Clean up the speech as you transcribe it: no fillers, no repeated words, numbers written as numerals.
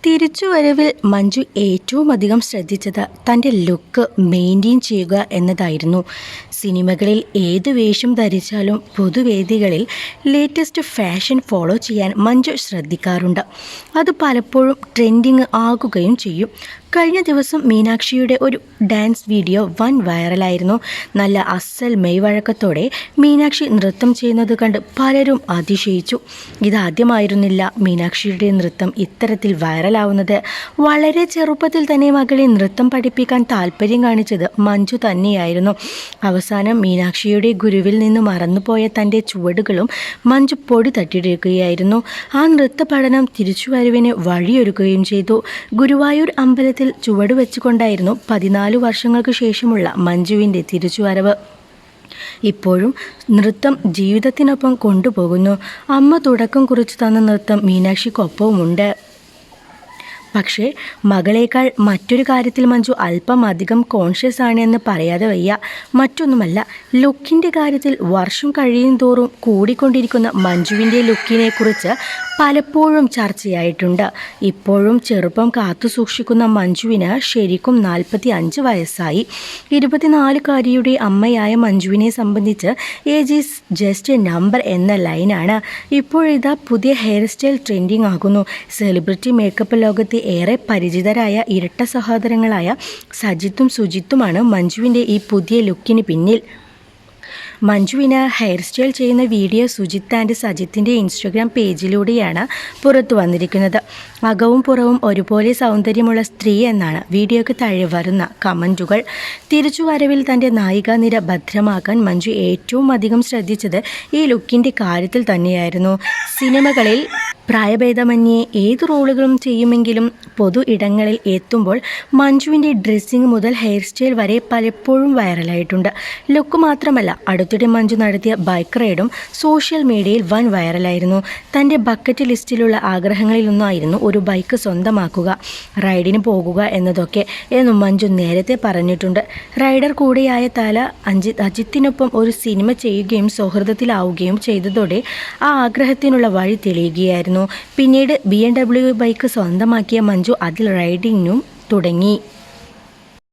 തിരിച്ചുവരവിൽ മഞ്ജു ഏറ്റവും അധികം ശ്രദ്ധിച്ചത് തൻ്റെ ലുക്ക് മെയിൻറ്റെയിൻ ചെയ്യുക എന്നതായിരുന്നു. സിനിമകളിൽ ഏത് വേഷം ധരിച്ചാലും പൊതുവേദികളിൽ ലേറ്റസ്റ്റ് ഫാഷൻ ഫോളോ ചെയ്യാൻ മഞ്ജു ശ്രദ്ധിക്കാറുണ്ട്. അത് പലപ്പോഴും ട്രെൻഡിങ് ആകുകയും ചെയ്യും. കഴിഞ്ഞ ദിവസം മീനാക്ഷിയുടെ ഒരു ഡാൻസ് വീഡിയോ വൻ വൈറലായിരുന്നു. നല്ല അസൽ മെയ്വഴക്കത്തോടെ മീനാക്ഷി നൃത്തം ചെയ്യുന്നത് കണ്ട് പലരും അതിശയിച്ചു. ഇതാദ്യമായിരുന്നില്ല മീനാക്ഷിയുടെ നൃത്തം ഇത്തരത്തിൽ വൈറലാവുന്നത്. വളരെ ചെറുപ്പത്തിൽ തന്നെ മകളെ നൃത്തം പഠിപ്പിക്കാൻ താല്പര്യം കാണിച്ചത് മഞ്ജു തന്നെയായിരുന്നു. അവസാനം മീനാക്ഷിയുടെ ഗുരുവിൽ നിന്ന് മറന്നുപോയ തൻ്റെ ചുവടുകളും മഞ്ജു പൊടി തട്ടിയെടുക്കുകയായിരുന്നു. ആ നൃത്ത പഠനം തിരിച്ചുവരവിന് വഴിയൊരുക്കുകയും ചെയ്തു. ഗുരുവായൂർ അമ്പലത്തിൽ ചുവട് വെച്ചുകൊണ്ടായിരുന്നു 14 വർഷങ്ങൾക്ക് ശേഷമുള്ള മഞ്ജുവിൻ്റെ തിരിച്ചുവരവ്. ഇപ്പോഴും നൃത്തം ജീവിതത്തിനൊപ്പം കൊണ്ടുപോകുന്നു. അമ്മ തുടക്കം കുറിച്ചു തന്ന നൃത്തം മീനാക്ഷിക്കൊപ്പവുമുണ്ട്. പക്ഷേ മകളേക്കാൾ മറ്റൊരു കാര്യത്തിൽ മഞ്ജു അല്പം അധികം കോൺഷ്യസ് ആണ് എന്ന് പറയാതെ വയ്യ. മറ്റൊന്നുമല്ല, ലുക്കിൻ്റെ കാര്യത്തിൽ വർഷം കഴിയും തോറും കൂടിക്കൊണ്ടിരിക്കുന്ന മഞ്ജുവിൻ്റെ ലുക്കിനെ കുറിച്ച് പലപ്പോഴും ചർച്ചയായിട്ടുണ്ട്. ഇപ്പോഴും ചെറുപ്പം കാത്തു സൂക്ഷിക്കുന്ന മഞ്ജുവിന് ശരിക്കും 45 വയസ്സായി. 24-കാരിയുടെ അമ്മയായ മഞ്ജുവിനെ സംബന്ധിച്ച് age is just A number എന്ന ലൈനാണ്. ഇപ്പോഴിതാ പുതിയ ഹെയർ സ്റ്റൈൽ ട്രെൻഡിങ് ആകുന്നു. സെലിബ്രിറ്റി മേക്കപ്പ് ലോകത്തെ ഏറെ പരിചിതരായ ഇരട്ട സഹോദരങ്ങളായ സജിത്തും സുജിത്തുമാണ് മഞ്ജുവിൻ്റെ ഈ പുതിയ ലുക്കിന് പിന്നിൽ. മഞ്ജുവിന് ഹെയർ സ്റ്റൈൽ ചെയ്യുന്ന വീഡിയോ സുജിത്ത് ആൻഡ് സജിത്തിൻ്റെ ഇൻസ്റ്റഗ്രാം പേജിലൂടെയാണ് പുറത്തു വന്നിരിക്കുന്നത്. അകവും പുറവും ഒരുപോലെ സൗന്ദര്യമുള്ള സ്ത്രീ എന്നാണ് വീഡിയോയ്ക്ക് താഴെ വരുന്ന കമൻറ്റുകൾ. തിരിച്ചുവരവിൽ തൻ്റെ നായികാനിര ഭദ്രമാക്കാൻ മഞ്ജു ഏറ്റവും അധികം ശ്രദ്ധിച്ചത് ഈ ലുക്കിൻ്റെ കാര്യത്തിൽ തന്നെയായിരുന്നു. സിനിമകളിൽ പ്രായഭേദമന്യേ ഏത് റോളുകളും ചെയ്യുമെങ്കിലും പൊതു ഇടങ്ങളിൽ എത്തുമ്പോൾ മഞ്ജുവിൻ്റെ ഡ്രസ്സിങ് മുതൽ ഹെയർ സ്റ്റൈൽ വരെ പലപ്പോഴും വൈറലായിട്ടുണ്ട്. ലുക്ക് മാത്രമല്ല, അടുത്തിടെ മഞ്ജു നടത്തിയ ബൈക്ക് റൈഡും സോഷ്യൽ മീഡിയയിൽ വൻ വൈറലായിരുന്നു. തൻ്റെ ബക്കറ്റ് ലിസ്റ്റിലുള്ള ആഗ്രഹങ്ങളിലൊന്നായിരുന്നു ഒരു ബൈക്ക് സ്വന്തമാക്കുക, റൈഡിന് പോകുക എന്നതൊക്കെ എന്നും മഞ്ജു നേരത്തെ പറഞ്ഞിട്ടുണ്ട്. റൈഡർ കൂടെയായ അജിത്തിനൊപ്പം ഒരു സിനിമ ചെയ്യുകയും സൗഹൃദത്തിലാവുകയും ചെയ്തതോടെ ആ ആഗ്രഹത്തിനുള്ള വഴി തെളിയുകയായിരുന്നു. പിന്നീട് BMW ബൈക്ക് സ്വന്തമാക്കിയ മഞ്ജു അതിൽ റൈഡിങ്ങും തുടങ്ങി.